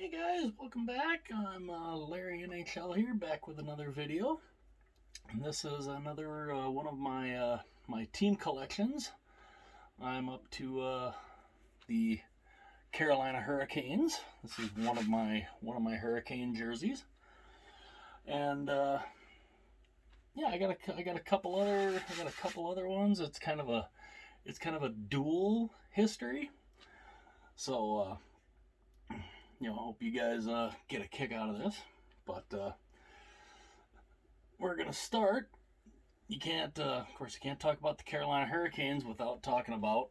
Hey guys, welcome back. I'm Larry NHL here, back with another video. And this is another one of my team collections. I'm up to the Carolina Hurricanes. This is one of my Hurricane jerseys, and yeah, I got a couple other ones. It's kind of a dual history. So I hope you guys get a kick out of this. But we're gonna start. Of course, you can't talk about the Carolina Hurricanes without talking about.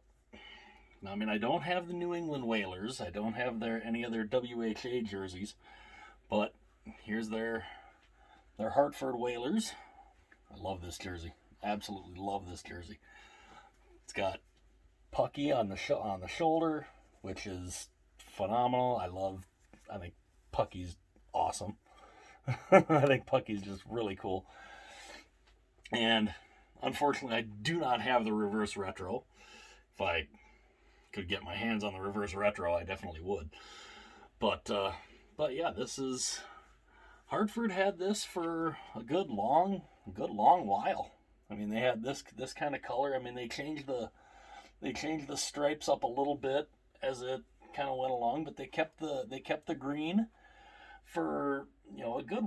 I mean, I don't have the New England Whalers. I don't have any of their WHA jerseys, but here's their Hartford Whalers. I love this jersey. Absolutely love this jersey. It's got Pucky on the shoulder, which is phenomenal. I think Pucky's awesome. I think Pucky's just really cool. And unfortunately, I do not have the reverse retro. If I could get my hands on the reverse retro, I definitely would. But yeah, this is Hartford had this for a good long while. I mean, they had this kind of color. I mean, they changed the stripes up a little bit as it kind of went along, but they kept the green for a good.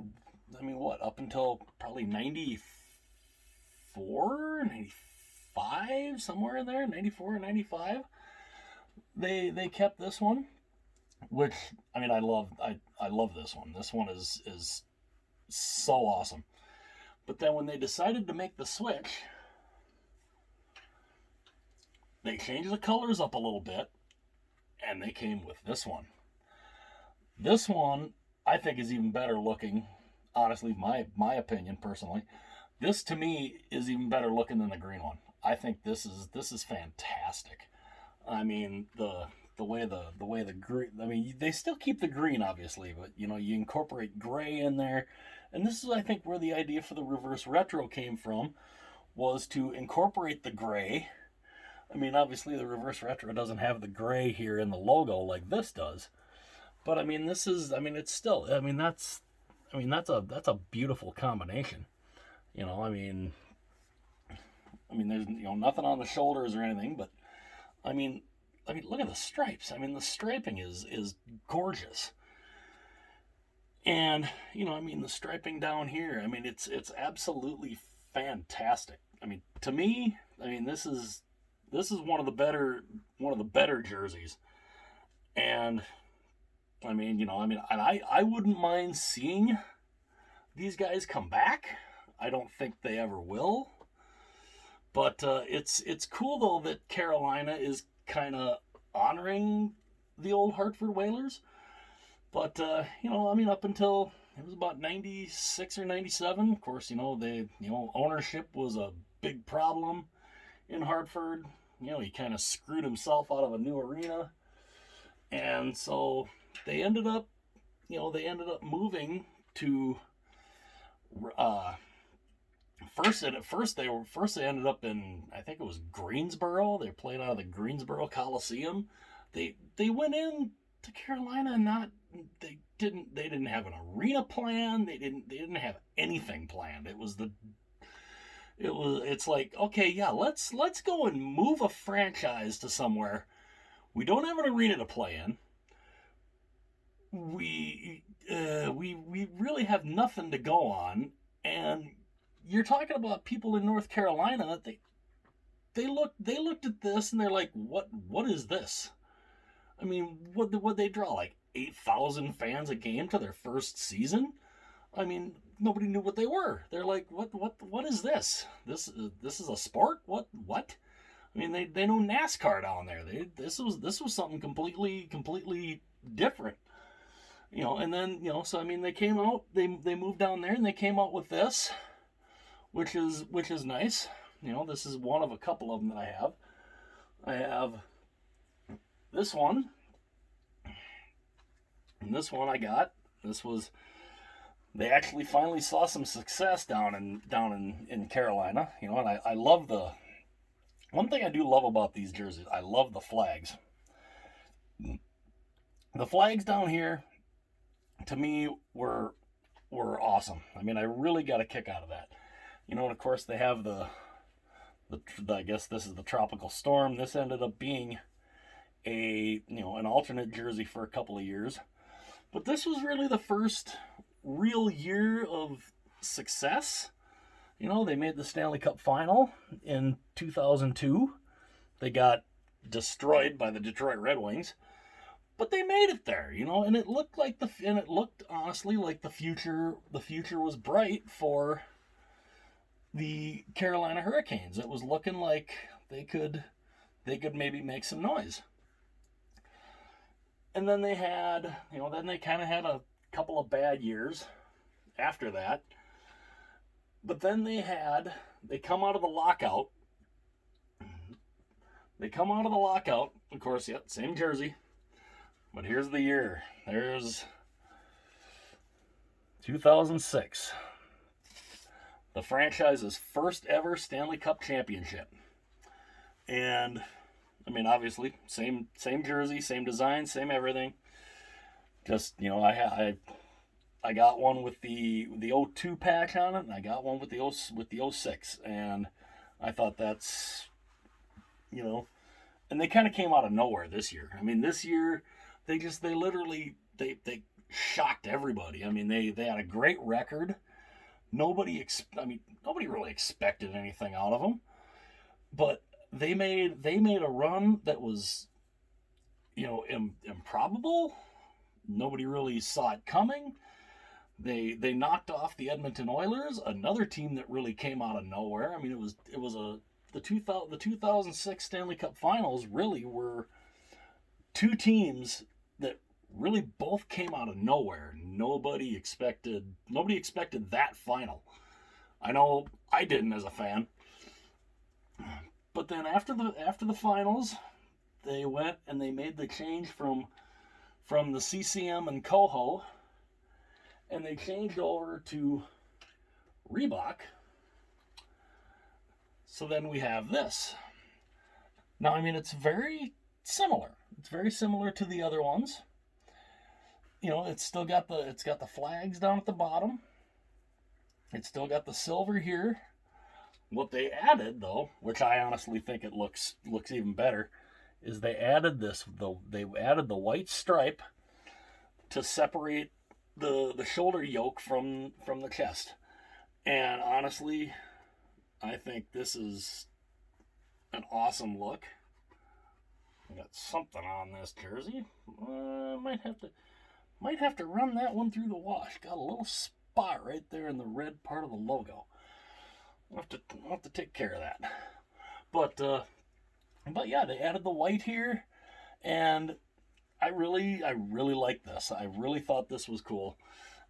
I mean, up until probably 94, 95, somewhere in there, 94 or 95. They kept this one, which I mean, I love this one. This one is so awesome. But then when they decided to make the switch, they changed the colors up a little bit, and they came with this one. This one, I think, is even better looking. Honestly, my opinion personally, this to me is even better looking than the green one. I think this is fantastic. I mean, the way the green. I mean, they still keep the green, obviously, but you incorporate gray in there, and this is, I think, where the idea for the reverse retro came from, was to incorporate the gray. I mean, obviously, the reverse retro doesn't have the gray here in the logo like this does, but I mean, it's still. That's a beautiful combination. I mean, there's nothing on the shoulders or anything, but I mean, look at the stripes. I mean, the striping is gorgeous. And, the striping down here, I mean, it's absolutely fantastic. I mean, to me, this is one of the better jerseys. And I wouldn't mind seeing these guys come back. I don't think they ever will. But it's cool though that Carolina is kind of honoring the old Hartford Whalers. But up until it was about 96 or 97, of course, ownership was a big problem in Hartford. He kind of screwed himself out of a new arena, and so they ended up moving to. First they ended up in, I think it was Greensboro. They played out of the Greensboro Coliseum. They went in to Carolina and they didn't have an arena plan. They didn't have anything planned. It's like, okay, yeah, let's go and move a franchise to somewhere. We don't have an arena to play in. We really have nothing to go on, and you're talking about people in North Carolina. They looked at this and they're like, what is this? I mean, what they draw, like 8,000 fans a game to their first season? I mean, nobody knew what they were. They're like, what is this? This is a sport? What? I mean, they know NASCAR down there. This was something completely different. And then so I mean, they came out. They moved down there and they came out with this, which is nice. This is one of a couple of them that I have. I have this one, and this one I got. They actually finally saw some success down in Carolina. And I love the one thing I do love about these jerseys. I love the flags. The flags down here, to me were awesome. I mean, I really got a kick out of that. And of course they have the I guess this is the tropical storm. This ended up being an alternate jersey for a couple of years. But this was really the first real year of success. They made the Stanley Cup final in 2002. They got destroyed by the Detroit Red Wings, but they made it there, and it looked honestly like the future was bright for the Carolina Hurricanes. It was looking like they could maybe make some noise. And then they had, they kind of had a couple of bad years after that. But then they come out of the lockout. Of course, yep, same jersey. But here's the year. There's 2006. The franchise's first ever Stanley Cup championship. And I mean, obviously, same jersey, same design, same everything. Just, I got one with the 02 patch on it, and I got one with the 06, and I thought that's, and they kind of came out of nowhere this year. I mean, this year they literally shocked everybody. I mean, they had a great record. Nobody really expected anything out of them, but they made a run that was, improbable. Nobody really saw it coming. They knocked off the Edmonton Oilers, another team that really came out of nowhere. I mean, the 2006 Stanley Cup Finals really were two teams that really both came out of nowhere. Nobody expected that final. I know I didn't as a fan. But then after the finals, they went and they made the change from the CCM and Coho, and they changed over to Reebok. So then we have this. Now, I mean, it's very similar. It's very similar to the other ones. It's got the flags down at the bottom. It's still got the silver here. What they added, though, which I honestly think it looks even better, is they added the white stripe to separate the shoulder yoke from the chest. And honestly, I think this is an awesome look. I got something on this jersey. Might have to run that one through the wash. Got a little spot right there in the red part of the logo. I'll have to take care of that. But yeah, they added the white here, and I really like this. I really thought this was cool.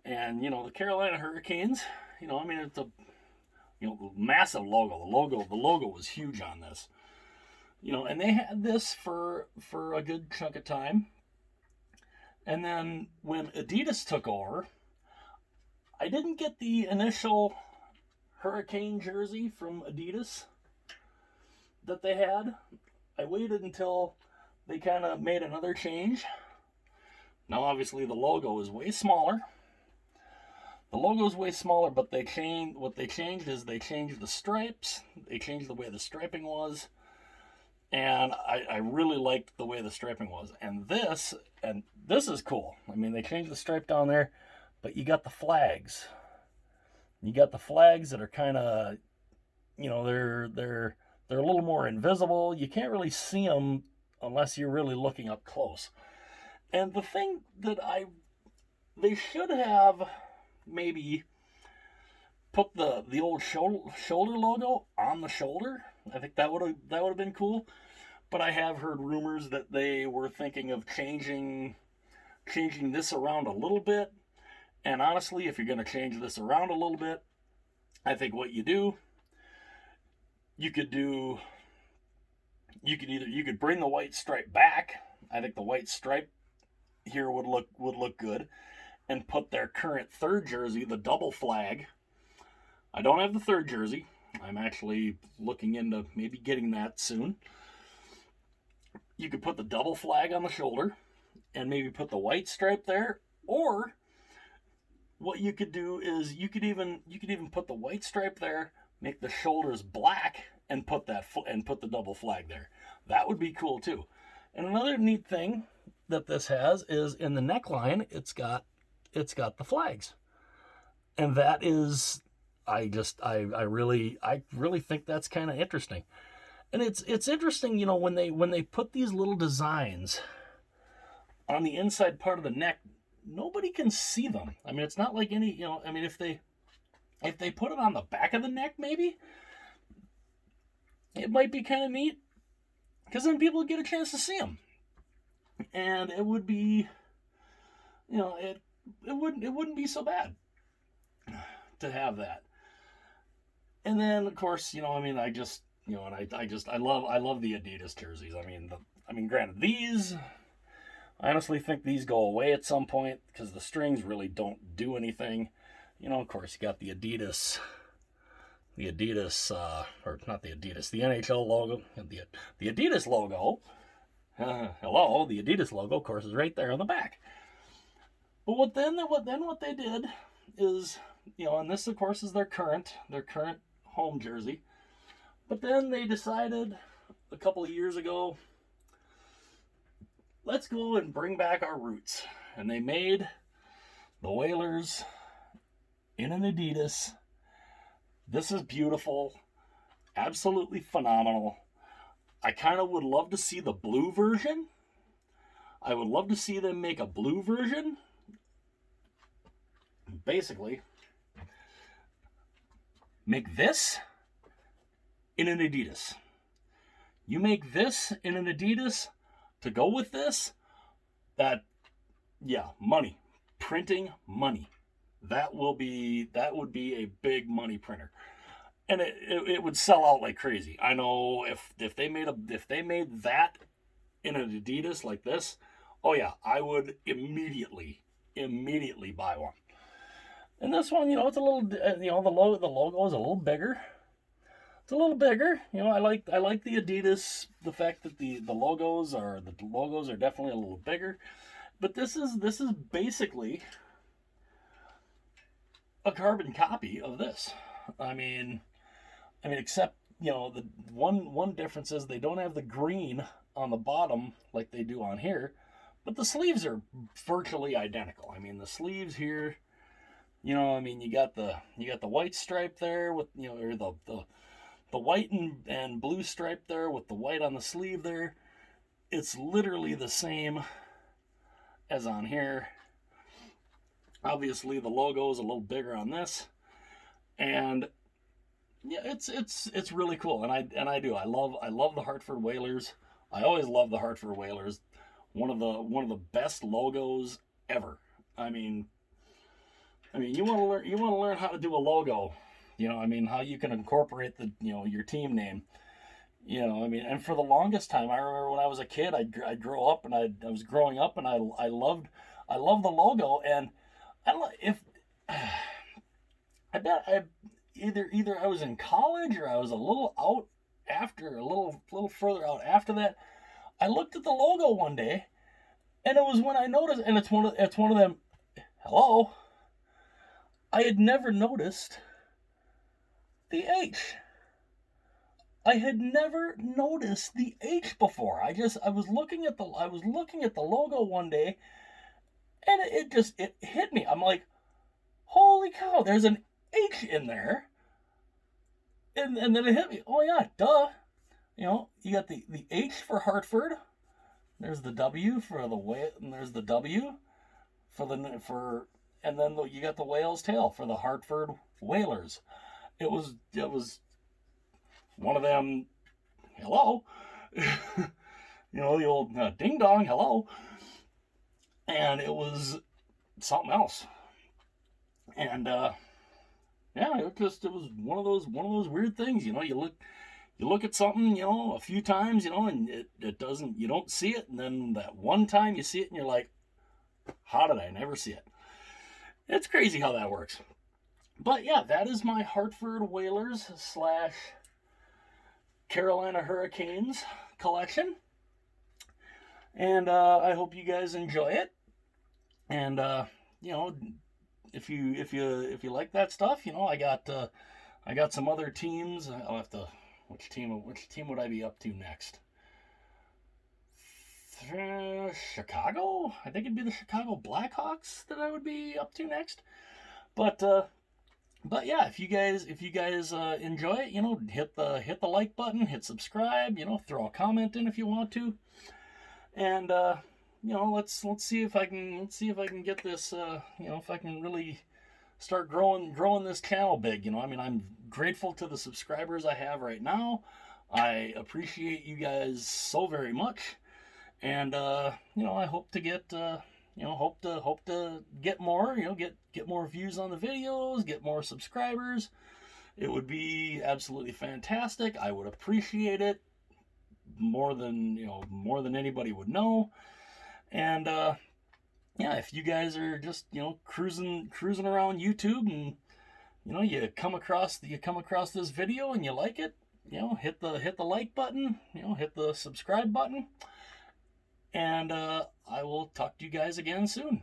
And the Carolina Hurricanes, I mean, it's a massive logo. The logo was huge on this. And they had this for a good chunk of time. And then when Adidas took over, I didn't get the initial Hurricane jersey from Adidas that they had. I waited until they kind of made another change. Now, obviously, the logo is way smaller. But what they changed is they changed the stripes. They changed the way the striping was. And I really liked the way the striping was. And this is cool. I mean, they changed the stripe down there, but you got the flags. You got the flags that are kind of, they're a little more invisible. You can't really see them unless you're really looking up close. And the thing that they should have maybe put the old shoulder logo on the shoulder. I think that would have been cool. But I have heard rumors that they were thinking of changing this around a little bit. And honestly, if you're going to change this around a little bit, I think what you could bring the white stripe back. I think the white stripe here would look good, and put their current third jersey, the double flag. I don't have the third jersey. I'm actually looking into maybe getting that soon. You could put the double flag on the shoulder and maybe put the white stripe there, or what you could do is you could even put the white stripe there, make the shoulders black, and put the double flag there. That would be cool too. And another neat thing that this has is in the neckline, it's got the flags, and that is, I really think that's kind of interesting. And it's interesting, when they put these little designs on the inside part of the neck, nobody can see them. I mean, it's not like any, I mean, if they put it on the back of the neck, maybe it might be kind of neat, because then people get a chance to see them, and it would be, it wouldn't be so bad to have that. And then, of course, I mean, I love the Adidas jerseys. I mean, granted, I honestly think these go away at some point because the strings really don't do anything. Of course, you got the Adidas, or not the Adidas, the NHL logo, the Adidas logo. Hello, the Adidas logo, of course, is right there on the back. But what they did is, and this, of course, is their current home jersey. But then they decided a couple of years ago, let's go and bring back our roots. And they made the Whalers in an Adidas. This is beautiful. Absolutely phenomenal. I kind of would love to see the blue version. I would love to see them make a blue version. Basically, make this in an Adidas. You make this in an Adidas to go with this, money. Printing money. That would be a big money printer. And it would sell out like crazy. I know if they made that in an Adidas like this, oh yeah, I would immediately buy one. And this one, it's a little, the logo is a little bigger. It's a little bigger. I like the Adidas, the fact that the logos are definitely a little bigger. But this is basically a carbon copy of this. I mean, except, the one difference is they don't have the green on the bottom like they do on here, but the sleeves are virtually identical. I mean, the sleeves here, you got the white stripe there with, or the white and blue stripe there with the white on the sleeve there. It's literally the same as on here. Obviously, the logo is a little bigger on this, and yeah, it's really cool. And I love the Hartford Whalers. I always love the Hartford Whalers. One of the best logos ever. I mean, you want to learn how to do a logo. How you can incorporate your team name. And for the longest time, I remember when I was a kid, I'd grow up and I was growing up and I loved the logo. And I bet either I was in college or I was a little further out after that. I looked at the logo one day, and it was when I noticed, and it's one of them. Hello, I had never noticed the H. I had never noticed the H before. I was looking at the logo one day, and it hit me. I'm like, holy cow, there's an H in there. And then it hit me. Oh yeah, duh. You got the H for Hartford. There's the W for the way, and there's the W and then you got the whale's tail for the Hartford Whalers. It was one of them. Hello, the old ding dong. Hello, and it was something else. And it was one of those weird things. You look at something, a few times, and it doesn't, you don't see it, and then that one time you see it, and you're like, how did I never see it? It's crazy how that works. But yeah, that is my Hartford Whalers / Carolina Hurricanes collection. And I hope you guys enjoy it. And, if you like that stuff, I got some other teams. I'll have to. Which team would I be up to next? Chicago. I think it'd be the Chicago Blackhawks that I would be up to next. But yeah, if you guys enjoy it, hit the like button, hit subscribe, throw a comment in if you want to, and let's see if I can get this, if I can really start growing this channel big. I'm grateful to the subscribers I have right now. I appreciate you guys so very much, and I hope to get hope to get more, get more views on the videos, get more subscribers. It would be absolutely fantastic. I would appreciate it more than anybody would know. And yeah, if you guys are just cruising around YouTube and you come across this video and you like it, hit the like button, hit the subscribe button, and I will talk to you guys again soon.